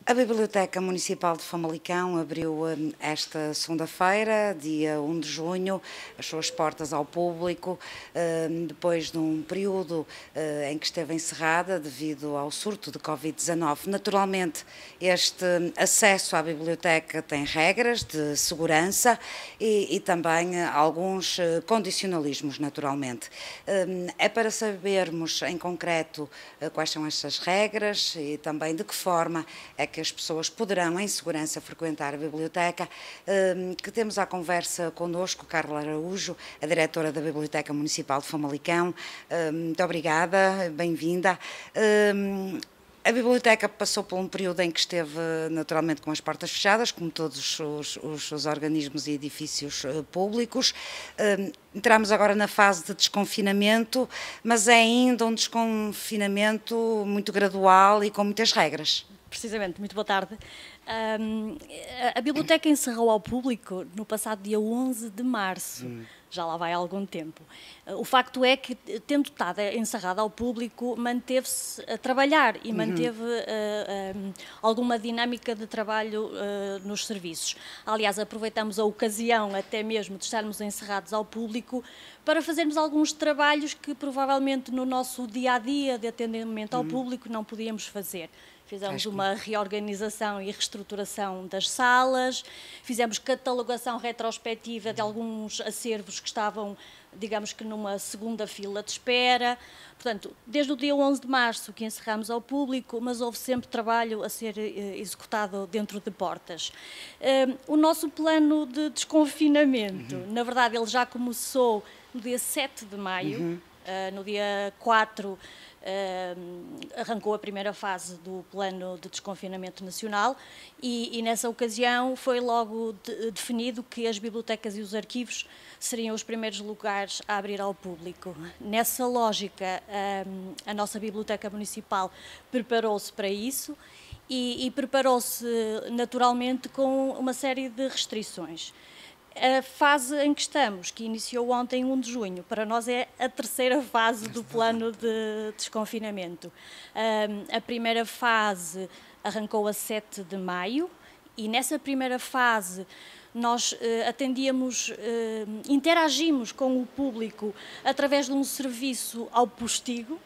A Biblioteca Municipal de Famalicão abriu esta segunda-feira, dia 1 de junho, as suas portas ao público, depois de um período em que esteve encerrada devido ao surto de Covid-19. Naturalmente, este acesso à biblioteca tem regras de segurança e também alguns condicionalismos, naturalmente. É para sabermos em concreto quais são estas regras e também de que forma é que as pessoas poderão, em segurança, frequentar a biblioteca, que temos à conversa connosco Carla Araújo, a diretora da Biblioteca Municipal de Famalicão. Muito obrigada, bem-vinda. A biblioteca passou por um período em que esteve naturalmente com as portas fechadas, como todos os organismos e edifícios públicos. Entramos agora na fase de desconfinamento, mas é ainda um desconfinamento muito gradual e com muitas regras. Precisamente, muito boa tarde. A biblioteca encerrou ao público no passado dia 11 de março, já lá vai há algum tempo. O facto é que, tendo estado encerrada ao público, manteve-se a trabalhar e manteve alguma dinâmica de trabalho nos serviços. Aliás, aproveitamos a ocasião até mesmo de estarmos encerrados ao público para fazermos alguns trabalhos que provavelmente no nosso dia-a-dia de atendimento ao público não podíamos fazer. Fizemos uma reorganização e reestruturação das salas, fizemos catalogação retrospectiva de alguns acervos que estavam, digamos que numa segunda fila de espera. Portanto, desde o dia 11 de março que encerramos ao público, mas houve sempre trabalho a ser executado dentro de portas. O nosso plano de desconfinamento, na verdade, ele já começou no dia 7 de maio, no dia 4 arrancou a primeira fase do plano de desconfinamento nacional e nessa ocasião foi logo definido que as bibliotecas e os arquivos seriam os primeiros lugares a abrir ao público. Nessa lógica, a nossa Biblioteca Municipal preparou-se para isso e preparou-se naturalmente com uma série de restrições. A fase em que estamos, que iniciou ontem, 1 de junho, para nós é a terceira fase do plano de desconfinamento. A primeira fase arrancou a 7 de maio e nessa primeira fase nós interagimos com o público através de um serviço ao postigo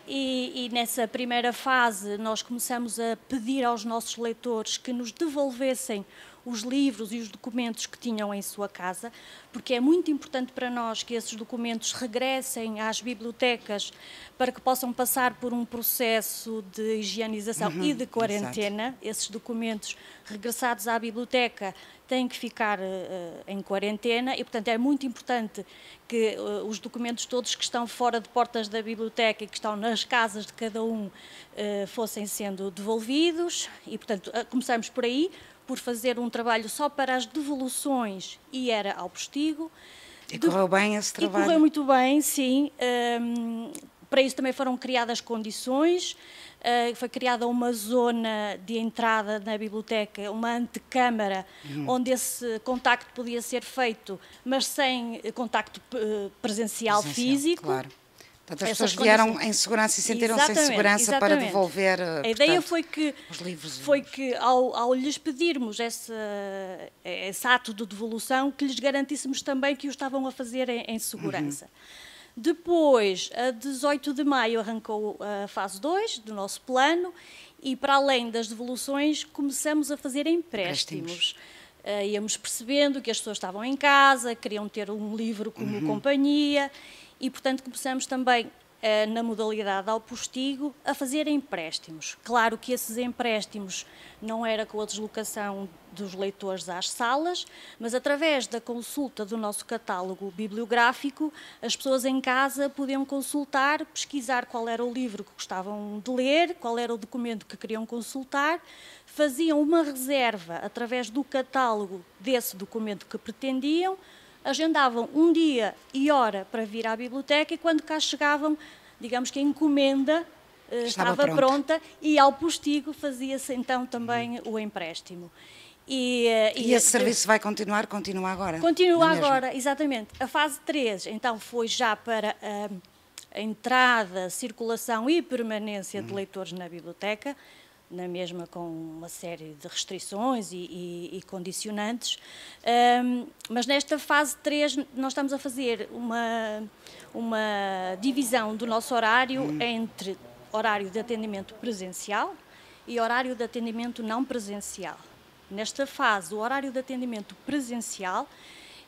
e nessa primeira fase nós começamos a pedir aos nossos leitores que nos devolvessem os livros e os documentos que tinham em sua casa, porque é muito importante para nós que esses documentos regressem às bibliotecas para que possam passar por um processo de higienização e de quarentena. Exato. Esses documentos regressados à biblioteca têm que ficar em quarentena e, portanto, é muito importante que os documentos todos que estão fora de portas da biblioteca e que estão nas casas de cada um fossem sendo devolvidos e, portanto, começamos por aí, por fazer um trabalho só para as devoluções e era ao postigo. E correu bem esse trabalho? E correu muito bem, sim. Para isso também foram criadas condições, foi criada uma zona de entrada na biblioteca, uma antecâmara, onde esse contacto podia ser feito, mas sem contacto presencial físico. Claro. Portanto, as pessoas vieram em segurança e sentiram-se em segurança para devolver a ideia foi que, os livros. Ao lhes pedirmos esse ato de devolução, que lhes garantíssemos também que o estavam a fazer em segurança. Depois, a 18 de maio, arrancou a fase 2 do nosso plano e, para além das devoluções, começamos a fazer empréstimos. Íamos percebendo que as pessoas estavam em casa, queriam ter um livro como companhia e, portanto, começamos também, na modalidade ao postigo, a fazer empréstimos. Claro que esses empréstimos não era com a deslocação dos leitores às salas, mas através da consulta do nosso catálogo bibliográfico, as pessoas em casa podiam consultar, pesquisar qual era o livro que gostavam de ler, qual era o documento que queriam consultar, faziam uma reserva através do catálogo desse documento que pretendiam, agendavam um dia e hora para vir à biblioteca e quando cá chegavam, digamos que a encomenda estava pronta e ao postigo fazia-se então também o empréstimo. E esse serviço vai continuar? Continua agora? Continua agora, exatamente. A fase 3, então, foi já para a entrada, circulação e permanência de leitores na biblioteca. na mesma com uma série de restrições e condicionantes, mas nesta fase 3 nós estamos a fazer uma divisão do nosso horário entre horário de atendimento presencial e horário de atendimento não presencial. Nesta fase, o horário de atendimento presencial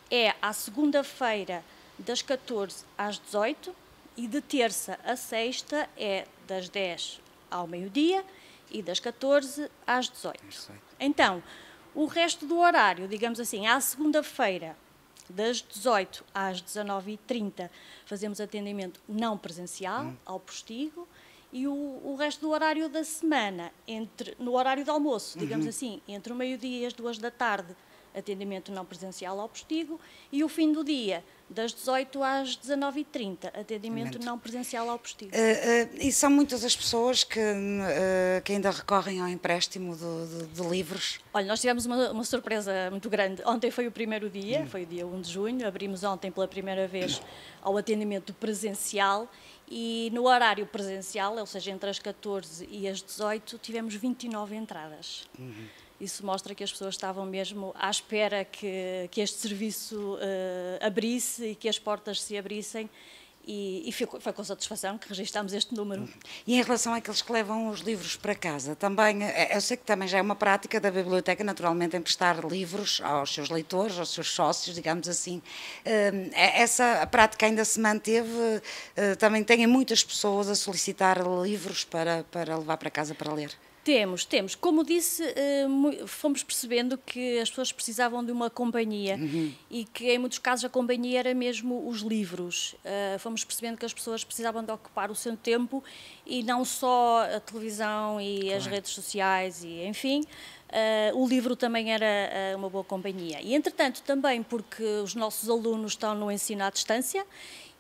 é à segunda-feira das 14 às 18 e de terça a sexta é das 10 ao meio-dia e das 14 às 18. Então, o resto do horário, digamos assim, à segunda-feira, das 18 às 19h30, fazemos atendimento não presencial ao postigo, e o resto do horário da semana, no horário de almoço, digamos assim, entre o meio-dia e as 2 da tarde, atendimento não presencial ao postigo, e o fim do dia, das 18 às 19h30, atendimento não presencial ao postigo. E são muitas as pessoas que ainda recorrem ao empréstimo de livros? Olha, nós tivemos uma surpresa muito grande. Ontem foi o primeiro dia, foi o dia 1 de junho, abrimos ontem pela primeira vez ao atendimento presencial, e no horário presencial, ou seja, entre as 14 e as 18, tivemos 29 entradas. Isso mostra que as pessoas estavam mesmo à espera que este serviço abrisse e que as portas se abrissem, e foi com satisfação que registámos este número. E em relação àqueles que levam os livros para casa, também, eu sei que também já é uma prática da biblioteca, naturalmente, emprestar livros aos seus leitores, aos seus sócios, digamos assim. Essa prática ainda se manteve? Também têm muitas pessoas a solicitar livros para levar para casa para ler? Temos. Como disse, fomos percebendo que as pessoas precisavam de uma companhia e que, em muitos casos, a companhia era mesmo os livros. Fomos percebendo que as pessoas precisavam de ocupar o seu tempo e não só a televisão e as redes sociais e, enfim, o livro também era uma boa companhia. E, entretanto, também porque os nossos alunos estão no ensino à distância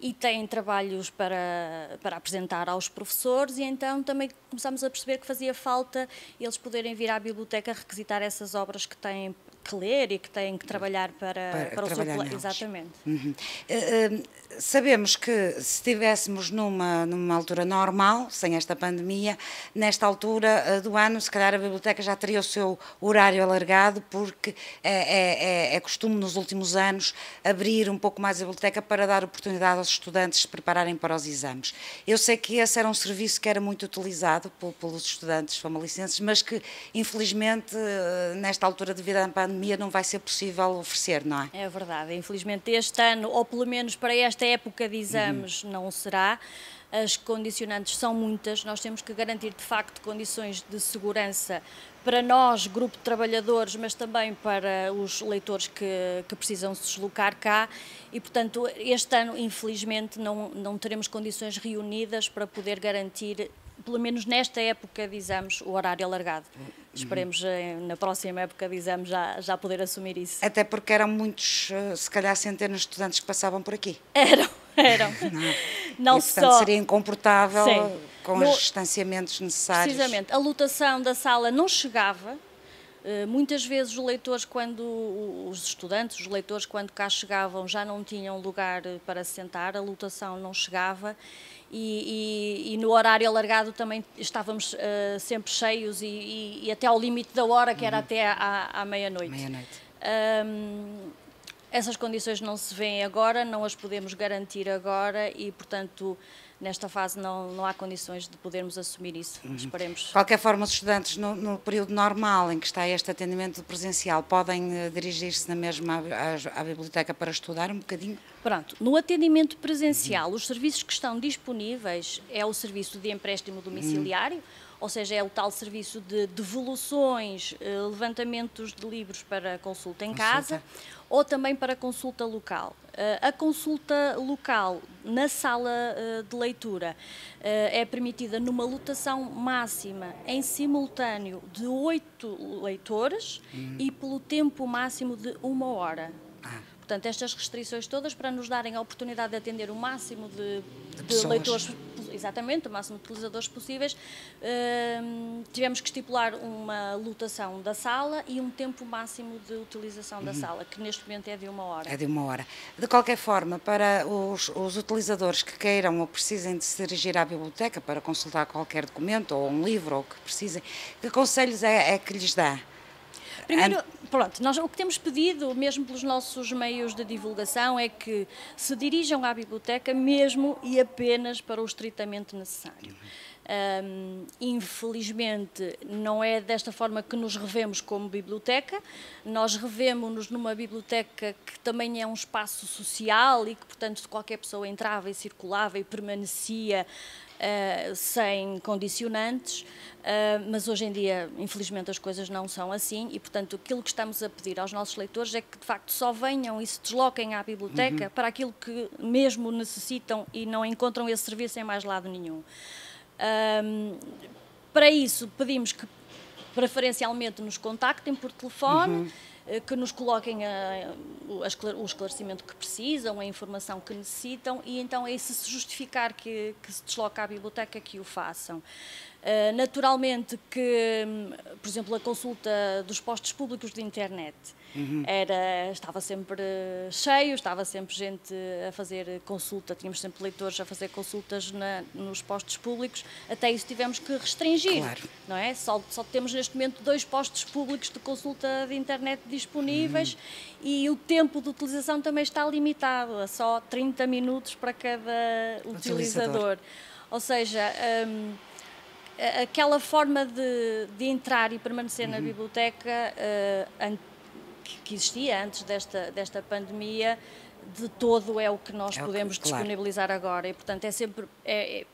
e têm trabalhos para apresentar aos professores, e então também começámos a perceber que fazia falta eles poderem vir à biblioteca requisitar essas obras que têm que ler e que têm que trabalhar para o seu colega. Exatamente. Sabemos que se estivéssemos numa altura normal, sem esta pandemia, nesta altura do ano, se calhar a biblioteca já teria o seu horário alargado, porque é costume nos últimos anos abrir um pouco mais a biblioteca para dar oportunidade aos estudantes se prepararem para os exames. Eu sei que esse era um serviço que era muito utilizado pelos estudantes famalicenses, mas que infelizmente nesta altura devido à pandemia não vai ser possível oferecer, não é? É verdade, infelizmente este ano, ou pelo menos para esta época de exames, não será. As condicionantes são muitas, nós temos que garantir de facto condições de segurança para nós, grupo de trabalhadores, mas também para os leitores que precisam se deslocar cá, e portanto este ano infelizmente não teremos condições reunidas para poder garantir, pelo menos nesta época de exames, o horário alargado. Esperemos na próxima época de exames já poder assumir isso. Até porque eram muitos, se calhar centenas de estudantes que passavam por aqui. Eram. Não e, portanto, só seria incomportável com os distanciamentos necessários. Precisamente, a lotação da sala não chegava. Muitas vezes os estudantes, os leitores, quando cá chegavam, já não tinham lugar para se sentar, a lotação não chegava, e no horário alargado também estávamos sempre cheios e até ao limite da hora, que era até à meia-noite. Essas condições não se vêem agora, não as podemos garantir agora e, portanto, nesta fase não há condições de podermos assumir isso. Esperemos. De qualquer forma, os estudantes, no período normal em que está este atendimento presencial, podem dirigir-se na mesma à biblioteca para estudar um bocadinho? Pronto, no atendimento presencial, os serviços que estão disponíveis é o serviço de empréstimo domiciliário, ou seja, é o tal serviço de devoluções, levantamentos de livros para consulta em casa, ou também para consulta local. A consulta local na sala de leitura é permitida numa lotação máxima em simultâneo de 8 leitores e pelo tempo máximo de 1 hora. Portanto, estas restrições todas para nos darem a oportunidade de atender o máximo de leitores exatamente, o máximo de utilizadores possíveis, tivemos que estipular uma lotação da sala e um tempo máximo de utilização da sala, que neste momento é de 1 hora. É de 1 hora. De qualquer forma, para os utilizadores que queiram ou precisem de se dirigir à biblioteca para consultar qualquer documento ou um livro ou que precisem, que conselhos é que lhes dá? Primeiro, pronto, nós o que temos pedido, mesmo pelos nossos meios de divulgação, é que se dirijam à biblioteca mesmo e apenas para o estritamente necessário. Infelizmente, não é desta forma que nos revemos como biblioteca. Nós revemos-nos numa biblioteca que também é um espaço social e que, portanto, qualquer pessoa entrava e circulava e permanecia sem condicionantes, mas hoje em dia, infelizmente, as coisas não são assim e, portanto, aquilo que estamos a pedir aos nossos leitores é que, de facto, só venham e se desloquem à biblioteca para aquilo que mesmo necessitam e não encontram esse serviço em mais lado nenhum. Para isso, pedimos que preferencialmente nos contactem por telefone, que nos coloquem o esclarecimento que precisam, a informação que necessitam e então é se justificar que se desloca à biblioteca que o façam. Naturalmente que, por exemplo, a consulta dos postos públicos de internet estava sempre cheio, estava sempre gente a fazer consulta, tínhamos sempre leitores a fazer consultas nos postos públicos, até isso tivemos que restringir, claro. Não é? Só temos neste momento 2 postos públicos de consulta de internet disponíveis e o tempo de utilização também está limitado a só 30 minutos para cada utilizador. Ou seja, aquela forma de entrar e permanecer na biblioteca que existia antes desta pandemia, de todo é o que nós podemos disponibilizar agora e, portanto,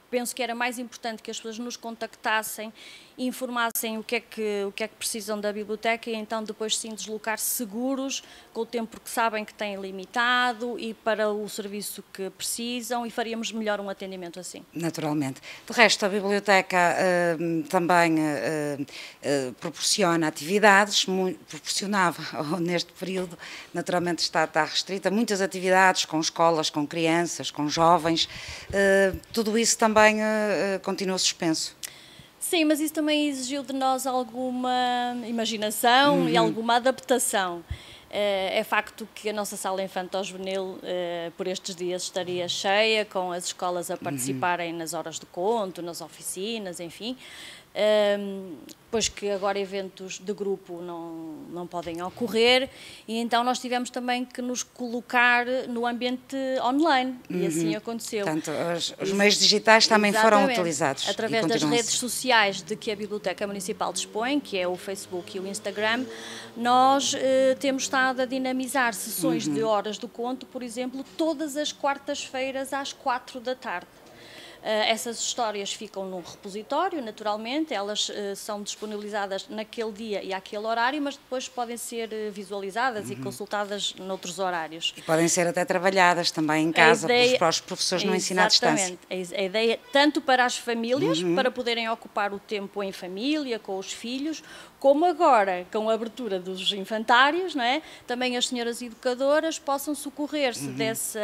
penso que era mais importante que as pessoas nos contactassem e informassem o que é que precisam da biblioteca e então depois sim deslocar-se seguros, com o tempo que sabem que têm limitado e para o serviço que precisam e faríamos melhor um atendimento assim. Naturalmente. De resto, a biblioteca também proporciona atividades, proporcionava neste período, naturalmente está restrita, muitas atividades com escolas, com crianças, com jovens, tudo isso também continua suspenso. Sim, mas isso também exigiu de nós alguma imaginação e alguma adaptação. É facto que a nossa sala infanto-juvenil por estes dias estaria cheia, com as escolas a participarem nas horas de conto, nas oficinas, enfim. Pois que agora eventos de grupo não podem ocorrer e então nós tivemos também que nos colocar no ambiente online e assim aconteceu. Portanto, os meios digitais também foram utilizados. Através das redes sociais de que a Biblioteca Municipal dispõe, que é o Facebook e o Instagram, nós temos estado a dinamizar sessões de horas do conto, por exemplo, todas as quartas-feiras às 4 da tarde. Essas histórias ficam no repositório, naturalmente, elas são disponibilizadas naquele dia e àquele horário, mas depois podem ser visualizadas e consultadas noutros horários. E podem ser até trabalhadas também em casa pelos professores no ensino à distância. Exatamente. A ideia, tanto para as famílias, para poderem ocupar o tempo em família, com os filhos, como agora, com a abertura dos infantários, não é? Também as senhoras educadoras possam socorrer-se dessa,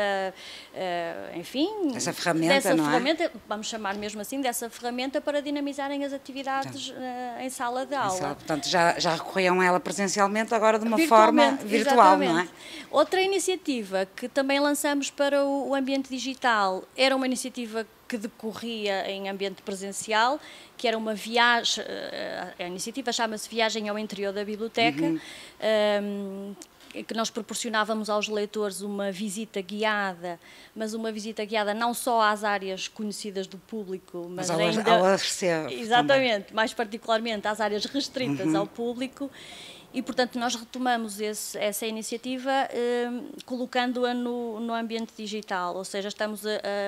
enfim... Essa ferramenta, não é? Vamos chamar mesmo assim, dessa ferramenta para dinamizarem as atividades em sala de aula. Portanto, já recorriam a ela presencialmente, agora de uma forma virtual, exatamente. Não é? Outra iniciativa que também lançamos para o ambiente digital era uma iniciativa que decorria em ambiente presencial, que era uma viagem, a iniciativa chama-se Viagem ao Interior da Biblioteca, que nós proporcionávamos aos leitores uma visita guiada, mas uma visita guiada não só às áreas conhecidas do público, mas ainda... ao acervo. Exatamente, também. Mais particularmente às áreas restritas ao público. E, portanto, nós retomamos essa iniciativa colocando-a no ambiente digital, ou seja, estamos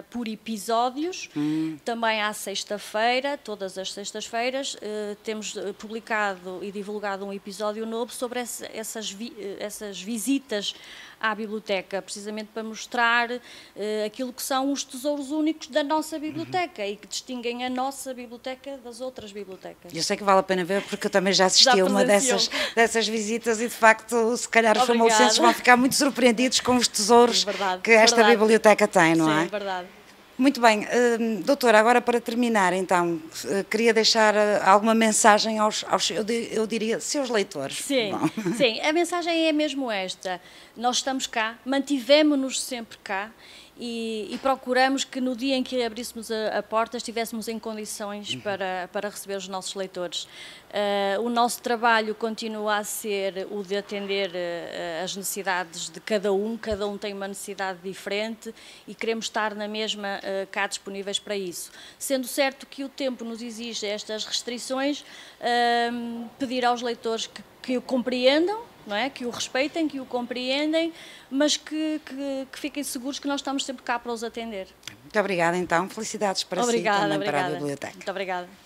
por episódios, também à sexta-feira, todas as sextas-feiras, temos publicado e divulgado um episódio novo sobre essas visitas à biblioteca, precisamente para mostrar aquilo que são os tesouros únicos da nossa biblioteca e que distinguem a nossa biblioteca das outras bibliotecas. Eu sei que vale a pena ver porque eu também já assisti a uma dessas visitas e de facto se calhar os famolicenses vão ficar muito surpreendidos com os tesouros que esta biblioteca tem, não é? Sim, verdade. Muito bem, doutora, agora para terminar então, queria deixar alguma mensagem aos eu diria, seus leitores. Sim, sim, a mensagem é mesmo esta, nós estamos cá, mantivemos-nos sempre cá e procuramos que no dia em que abríssemos a porta estivéssemos em condições para receber os nossos leitores. O nosso trabalho continua a ser o de atender as necessidades de cada um tem uma necessidade diferente e queremos estar na mesma cá disponíveis para isso. Sendo certo que o tempo nos exige estas restrições, pedir aos leitores que o compreendam, não é? Que o respeitem, que o compreendem, mas que fiquem seguros que nós estamos sempre cá para os atender. Muito obrigada então, felicidades para si e também para a biblioteca. Muito obrigada.